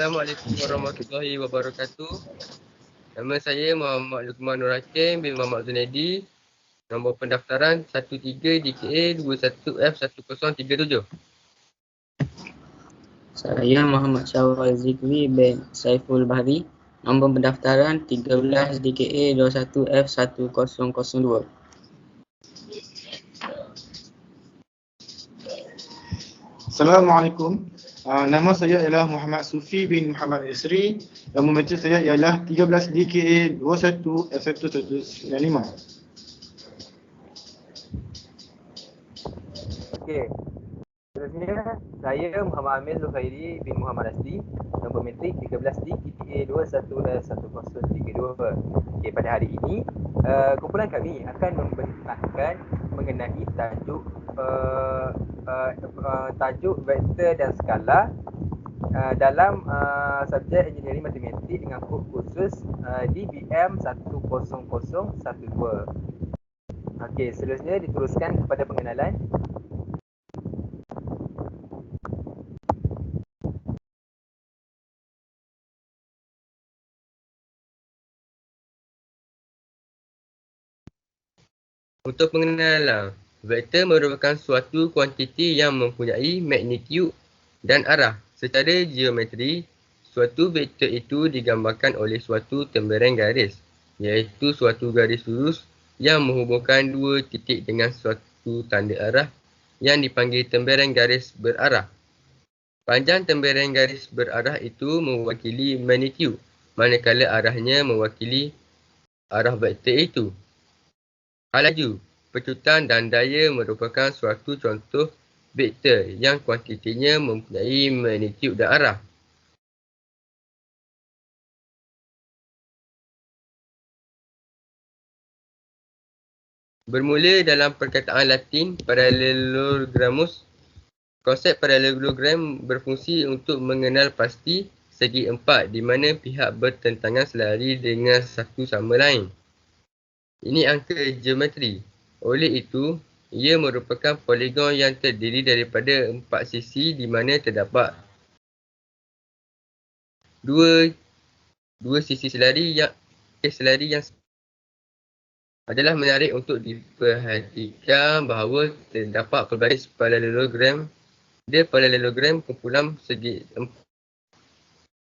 Assalamualaikum warahmatullahi wabarakatuh. Nama saya Muhammad Luqman Nur Hakim bin Muhammad Zunaidi. Nombor pendaftaran 13 DKA 21F1037. Saya Muhammad Syawal Zikri bin Saiful Bahri. Nombor pendaftaran 13 DKA 21F1002. Assalamualaikum. Nama saya ialah Muhammad Sufi bin Muhammad Isri. Nombor meja saya ialah 13 DKA 21F195. Okey. Seterusnya, saya Muhammad Amir Luhairi bin Muhammad Asli. Nombor metrik 13D KTA 21F1032. Okey, pada hari ini, kumpulan kami akan membentangkan mengenai tajuk vektor dan skala dalam subjek engineering matematik dengan kod khusus DBM 10012. Okey, seterusnya diteruskan kepada pengenalan. Untuk pengenalan, vektor merupakan suatu kuantiti yang mempunyai magnitude dan arah. Secara geometri, suatu vektor itu digambarkan oleh suatu tembereng garis, iaitu suatu garis lurus yang menghubungkan dua titik dengan suatu tanda arah yang dipanggil tembereng garis berarah. Panjang tembereng garis berarah itu mewakili magnitude, manakala arahnya mewakili arah vektor itu. Laju, pecutan dan daya merupakan suatu contoh vektor yang kuantitinya mempunyai magnitude dan arah. Bermula dalam perkataan Latin parallelogramus, konsep parallelogram berfungsi untuk mengenal pasti segi empat di mana pihak bertentangan selari dengan satu sama lain. Ini angka geometri. Oleh itu, ia merupakan poligon yang terdiri daripada empat sisi di mana terdapat dua sisi selari yang adalah menarik untuk diperhatikan bahawa terdapat pelbagai parallelogram. Parallelogram kumpulan segi empat.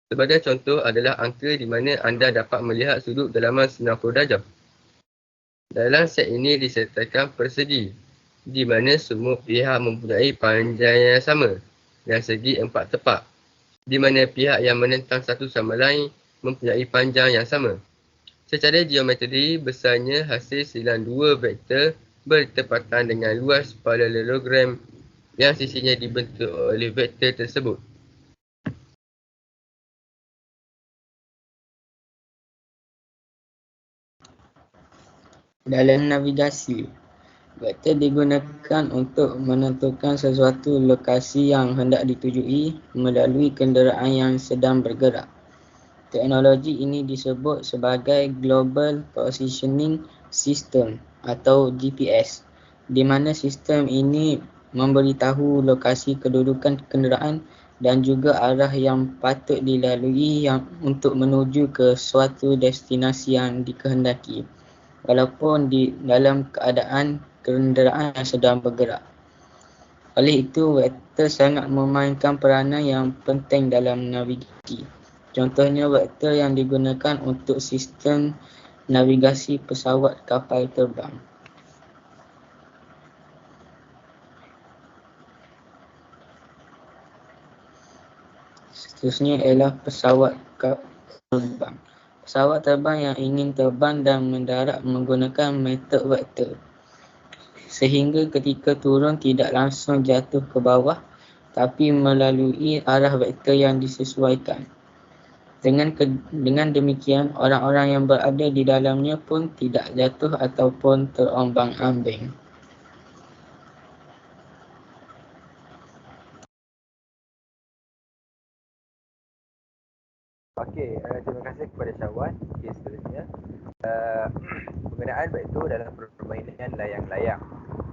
Sebagai contoh adalah angka di mana anda dapat melihat sudut dalaman 90 darjah. Dalam set ini disertakan persegi, di mana semua pihak mempunyai panjang yang sama dan segi empat tepak, di mana pihak yang menentang satu sama lain mempunyai panjang yang sama. Secara geometri, besarnya hasil silang dua vektor bertepatan dengan luas parallelogram yang sisinya dibentuk oleh vektor tersebut. Dalam navigasi, vektor digunakan untuk menentukan sesuatu lokasi yang hendak ditujui melalui kenderaan yang sedang bergerak. Teknologi ini disebut sebagai Global Positioning System atau GPS, di mana sistem ini memberitahu lokasi kedudukan kenderaan dan juga arah yang patut dilalui untuk menuju ke suatu destinasi yang dikehendaki, walaupun di dalam keadaan kenderaan yang sedang bergerak. Oleh itu, vektor sangat memainkan peranan yang penting dalam navigasi. Contohnya vektor yang digunakan untuk sistem navigasi pesawat kapal terbang. Seterusnya ialah pesawat terbang. Pesawat terbang yang ingin terbang dan mendarat menggunakan metod vektor, sehingga ketika turun tidak langsung jatuh ke bawah tapi melalui arah vektor yang disesuaikan. Dengan demikian, orang-orang yang berada di dalamnya pun tidak jatuh ataupun terombang-ambing. Okey, terima kasih kepada Syawal. Okey, seterusnya penggunaan vektor dalam permainan layang-layang.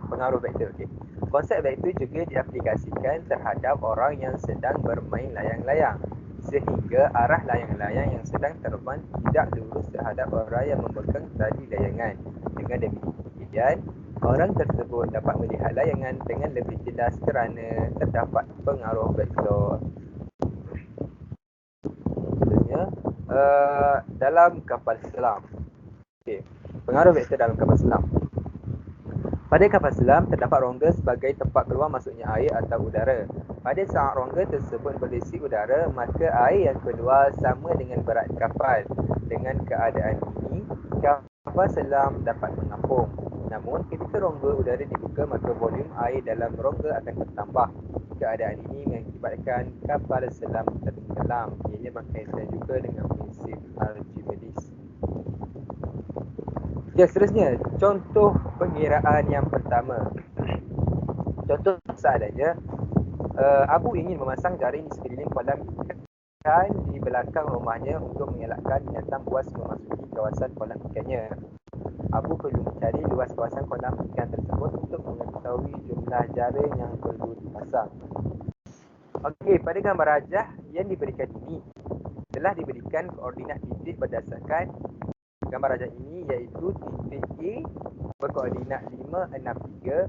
Pengaruh vektor. Okey. Konsep vektor juga diaplikasikan terhadap orang yang sedang bermain layang-layang. sehingga arah layang-layang yang sedang terbang tidak lurus terhadap orang yang memegang tali layangan. Dengan demikian, orang tersebut dapat melihat layangan dengan lebih jelas kerana terdapat pengaruh vektor. Seterusnya, dalam kapal selam. Okey, pengaruh vektor dalam kapal selam. Pada kapal selam, terdapat rongga sebagai tempat keluar masuknya air atau udara. Pada saat rongga tersebut berisi udara, maka air yang keluar sama dengan berat kapal. Dengan keadaan ini, kapal selam dapat mengapung. Namun, ketika rongga udara dibuka, maka volum air dalam rongga akan bertambah. Keadaan ini mengakibatkan kapal selam tenggelam. Ianya berkaitan juga dengan prinsip Archimedes. Ya, seterusnya, contoh pengiraan yang pertama. Contoh seadanya, Abu ingin memasang jaring di sekeliling kolam ikan di belakang rumahnya untuk mengelakkan binatang buas memasuki kawasan kolam ikannya. Abu perlu mencari luas kawasan kolam ikan tersebut untuk mengetahui jumlah jaring yang perlu dipasang. Okey, pada gambar rajah yang diberikan ini, telah diberikan koordinat titik berdasarkan gambar rajah ini, iaitu titik A berkoordinat 563,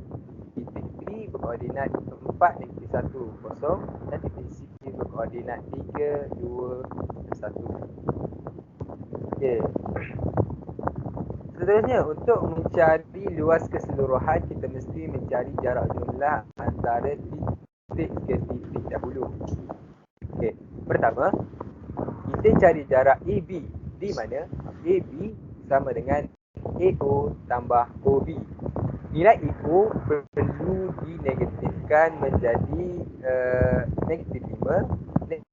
titik B berkoordinat 4-1, dan titik C berkoordinat 321. Okey. Seterusnya, untuk mencari luas keseluruhan, kita mesti mencari jarak jumlah antara titik ke titik dahulu. Okey. Pertama, kita cari jarak AB, di mana AB sama dengan AO tambah OB. Nilai AO perlu dinegatifkan menjadi negatif 5,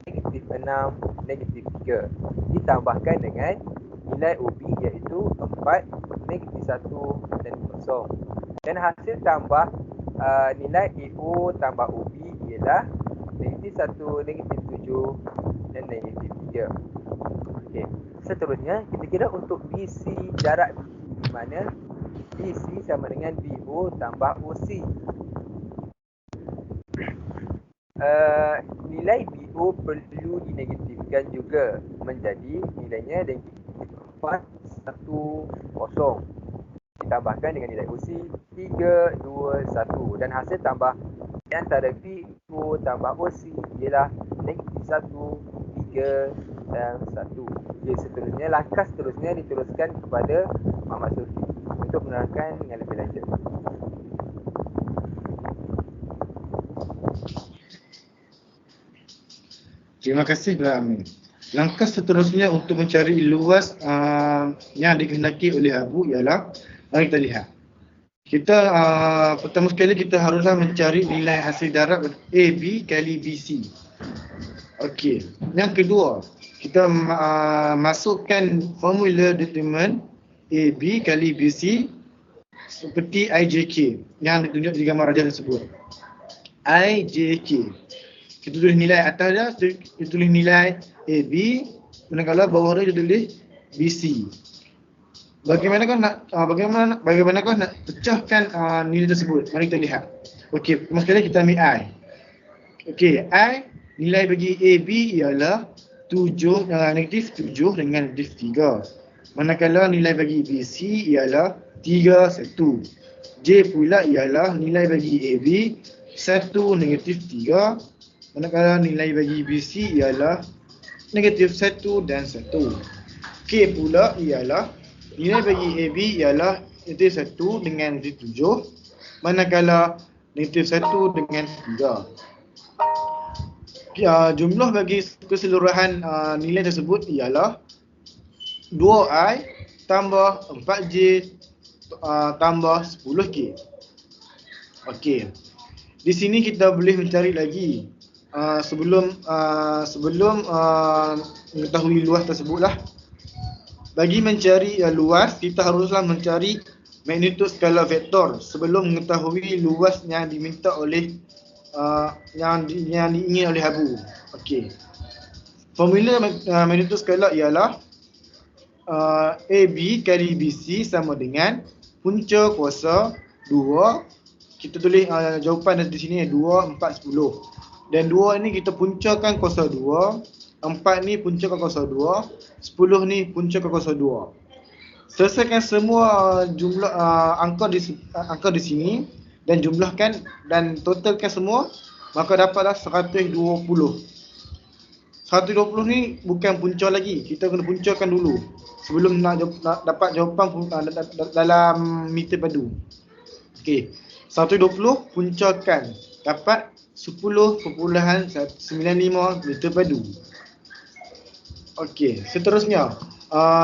negatif 6, negatif 3. Ditambahkan dengan nilai OB iaitu 4, negatif 1 dan kosong. Dan hasil tambah nilai AO tambah OB ialah negatif 1, negatif 7 dan negatif 3. Okey. Seterusnya, kita kira untuk BC, jarak BC di mana BC sama dengan BO tambah OC. Nilai BO perlu dinegatifkan juga menjadi nilainya negatif 410. Ditambahkan dengan nilai OC 321 dan hasil tambah di antara BO tambah OC ialah negatif 1, 3 dan 1. Okay, seterusnya, langkah seterusnya diteruskan kepada Muhammad Sufi untuk menerangkan dengan lebih lanjut. Terima kasih Pak Amin. Langkah seterusnya untuk mencari luas yang dikehendaki oleh Abu ialah, mari kita lihat. Kita pertama sekali kita haruslah mencari nilai hasil darab AB kali BC. Okey. Yang kedua, kita masukkan formula determinant AB kali BC seperti IJK yang ditunjuk di gambar rajah tersebut. IJK. Kita tulis nilai atas dia, kita tulis nilai AB, manakala bawah dia tulis BC. Bagaimanakah nak pecahkan nilai tersebut? Mari kita lihat. Okey, pertama sekali kita ambil I. Okey, I nilai bagi AB ialah negatif 7 dengan negatif 3. Manakala nilai bagi BC ialah 3, 1. J pula ialah nilai bagi AB 1, negatif 3. Manakala nilai bagi BC ialah negatif 1 dan 1. K pula ialah nilai bagi AB ialah negatif 1 dengan negatif 7. Manakala negatif 1 dengan 3. Jumlah bagi keseluruhan nilai tersebut ialah 2i tambah 4j tambah 10k. Okey. Di sini kita boleh mencari lagi sebelum mengetahui luas tersebutlah. Bagi mencari luas, kita haruslah mencari magnitud skala vektor sebelum mengetahui luas yang diminta oleh yang diingin oleh Abu. Okey. Formula magnitud skala ialah AB kali BC sama dengan punca kuasa 2. Kita tulis jawapan di sini 2, 4, 10. Dan 2 ini kita puncakan kuasa 2 4 ni punca kuasa 2, 10 ni punca kuasa 2. Selesaikan semua jumlah angka di sini dan jumlahkan dan totalkan semua, maka dapatlah 120. 120 ni bukan punca lagi, kita kena puncakan dulu sebelum nak dapat jawapan dalam meter padu. Okey, 120 puncakan dapat 10.95 meter padu. Okey, seterusnya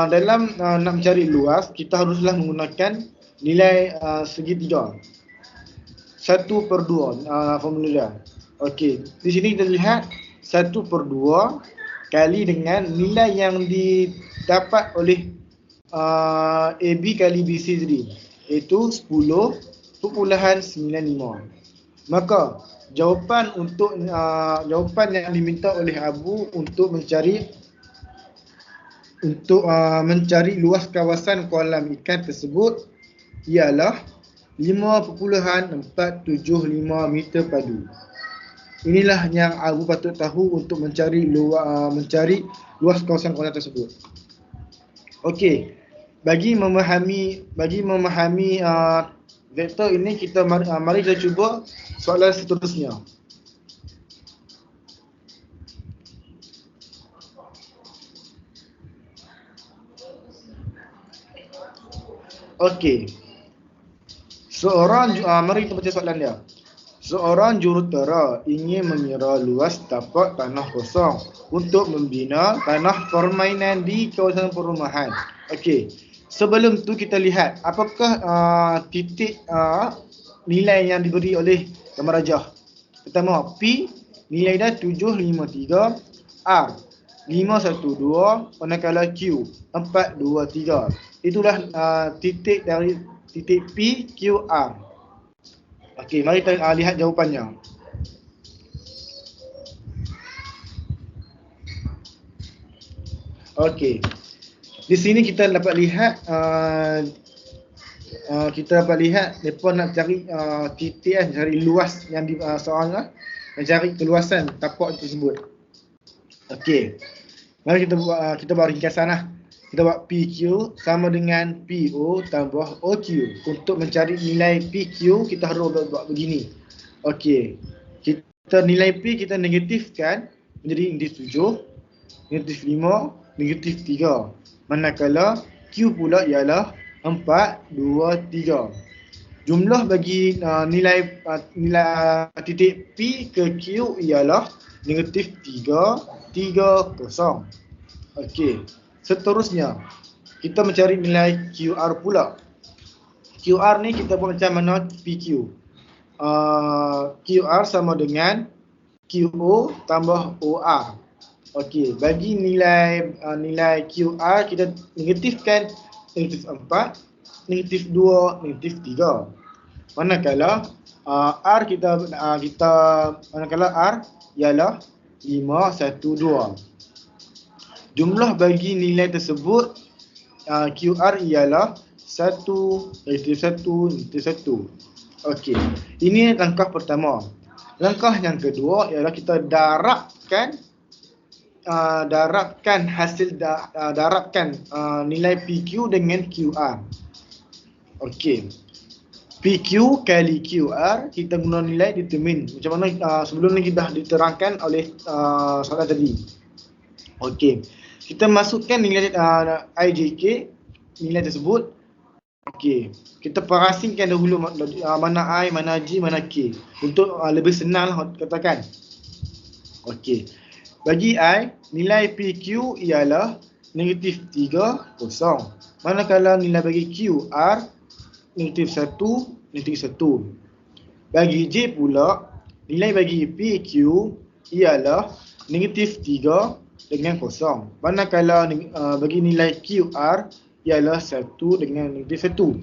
dalam nak mencari luas, kita haruslah menggunakan nilai segitiga 1/2 formula dia. Okey, di sini kita lihat 1/2 kali dengan nilai yang didapat oleh AB kali BC tadi, iaitu 10.95. Maka jawapan yang diminta oleh Abu untuk mencari luas kawasan kolam ikan tersebut ialah 5.475 meter padu. Inilah yang Abu patut tahu untuk mencari luas kawasan kolam tersebut. Okey, bagi memahami vektor ini, mari kita cuba soalan seterusnya. Okey. Mari kita baca soalan dia. Seorang jurutera ingin mengira luas tapak tanah kosong untuk membina tanah permainan di kawasan perumahan. Okey. Sebelum tu kita lihat apakah titik nilai yang diberi oleh gambar rajah. Pertama, P nilai dia 753, R 512, manakala Q 423. Itulah titik dari titik P, Q, R. Okey, mari kita lihat jawapannya. Okey. Di sini kita dapat lihat mereka nak cari titik cari luas yang di soalan mencari keluasan tapak tersebut. Okey. Mari kita buat ringkasan lah. Kita buat PQ sama dengan PO tambah OQ. Untuk mencari nilai PQ, kita harus buat begini. Okey. Kita nilai P kita negatifkan menjadi negatif 7, negatif 5, negatif 3. Manakala Q pula ialah 4, 2, 3. Jumlah bagi nilai titik P ke Q ialah negatif 3, 3, 0. Okey. Seterusnya, kita mencari nilai QR pula. QR ni kita buat macam mana PQ. QR sama dengan QO tambah OR. Okey, bagi nilai QR kita negatifkan negatif 4, negatif 2, negatif 3. Manakala R manakala R ialah 5, 1, 2. Jumlah bagi nilai tersebut QR ialah 1, negatif 1, negatif 1. Okey, ini langkah pertama. Langkah yang kedua ialah kita darabkan nilai PQ dengan QR. Okey. PQ kali QR kita guna nilai determine. Macam mana sebelum ni kita diterangkan oleh soalan tadi. Okey. Kita masukkan nilai IJK, nilai tersebut. Okey. Kita perasingkan dahulu mana I, mana J, mana K untuk lebih senang katakan. Okey. Bagi I, nilai PQ ialah negatif 3, 0. Manakala nilai bagi QR negatif 1, negatif 1. Bagi J pula, nilai bagi PQ ialah negatif 3 dengan 0. Manakala bagi nilai QR ialah 1 dengan negatif 1.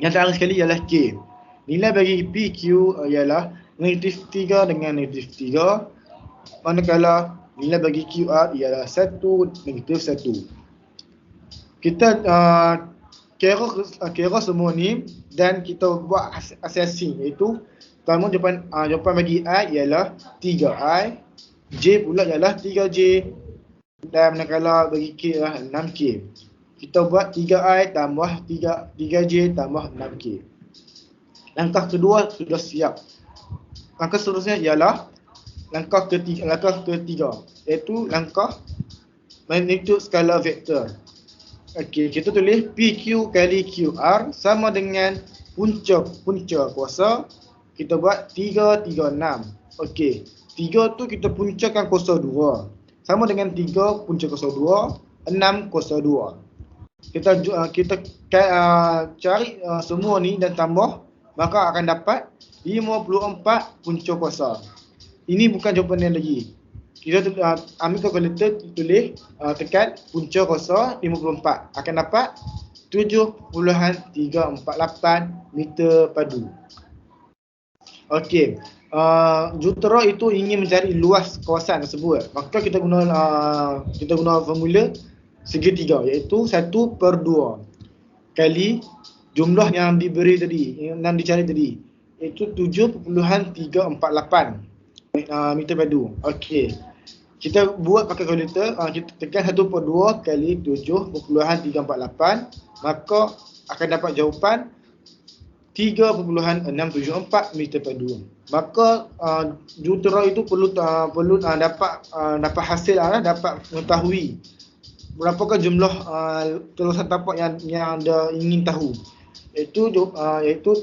Yang terakhir sekali ialah K. Nilai bagi PQ ialah negatif 3 dengan negatif 3. Manakala nilai bagi QR ialah 1, negatif 1. Kita kira semua ni dan kita buat assessing, iaitu pertama jawapan bagi I ialah 3I, J pula ialah 3J. Dan manakala bagi K ialah 6K. Kita buat 3I tambah 3J tambah 6K. Langkah kedua sudah siap. Langkah seterusnya ialah langkah ketiga iaitu langkah magnitude skala vektor. Okey, kita tulis PQ kali QR sama dengan punca kuasa. Kita buat 3, 3, 6. Okey, 3 tu kita puncakan kuasa 2. Sama dengan 3 punca kuasa 2, 6 kuasa 2. Kita cari semua ni dan tambah, maka akan dapat 54 punca kuasa. Ini bukan jawapan yang lagi. Kita ambil kalkulator, tulis tekan punca kuasa 54, akan dapat 7.348 meter padu. Okey, jutera itu ingin mencari luas kawasan tersebut, maka kita guna formula segitiga, iaitu 1/2 kali jumlah yang diberi tadi, yang dicari tadi, iaitu 7.348 meter padu. Okey, kita buat pakai kalkulator, kita tekan 1/2 kali 7.348, maka akan dapat jawapan 3.674 meter padu. Maka jutera itu perlu dapat hasil, dapat mengetahui berapakah jumlah terusan tapak yang anda ingin tahu, iaitu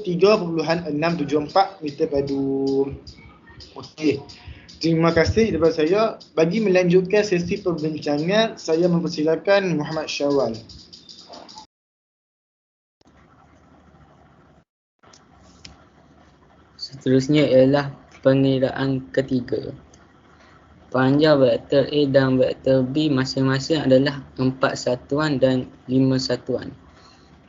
3.674 meter padu. Okey. Terima kasih daripada saya. Bagi melanjutkan sesi perbincangan, saya mempersilakan Muhammad Syawal. Seterusnya ialah pengiraan ketiga. Panjang vektor A dan vektor B masing-masing adalah 4 satuan dan 5 satuan.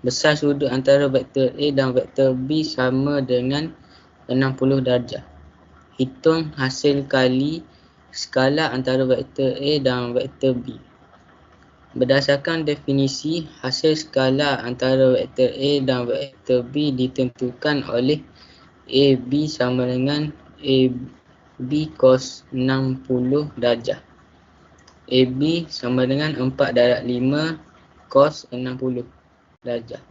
Besar sudut antara vektor A dan vektor B sama dengan 60 darjah. Hitung hasil kali skala antara vektor A dan vektor B. Berdasarkan definisi, hasil skala antara vektor A dan vektor B ditentukan oleh AB sama dengan AB cos 60 darjah. AB sama dengan 4/5 cos 60 darjah.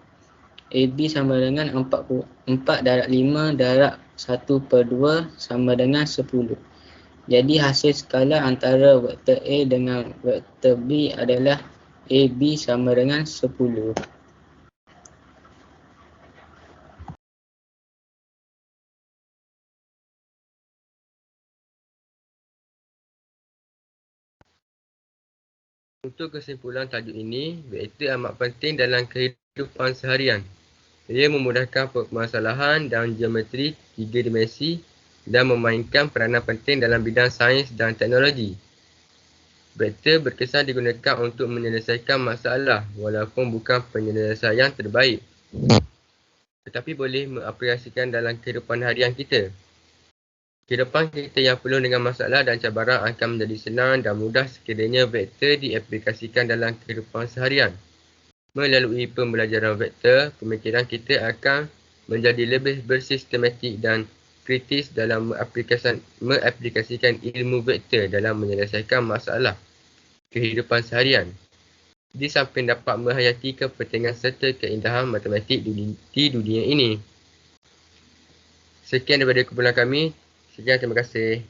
AB sama dengan 4/5 darab 1/2 sama dengan 10. Jadi hasil skala antara vektor A dengan vektor B adalah AB sama dengan 10. Untuk kesimpulan tajuk ini, vektor amat penting dalam kehidupan seharian. Ia memudahkan permasalahan dan geometri 3 dimensi dan memainkan peranan penting dalam bidang sains dan teknologi. Vektor berkesan digunakan untuk menyelesaikan masalah walaupun bukan penyelesaian terbaik, tetapi boleh mengaplikasikan dalam kehidupan harian kita. Kehidupan kita yang penuh dengan masalah dan cabaran akan menjadi senang dan mudah sekiranya vektor diaplikasikan dalam kehidupan seharian. Melalui pembelajaran vektor, pemikiran kita akan menjadi lebih bersistematik dan kritis dalam mengaplikasikan ilmu vektor dalam menyelesaikan masalah kehidupan seharian. Di samping dapat menghayati kepentingan serta keindahan matematik di dunia ini. Sekian daripada kumpulan kami. Sekian, terima kasih.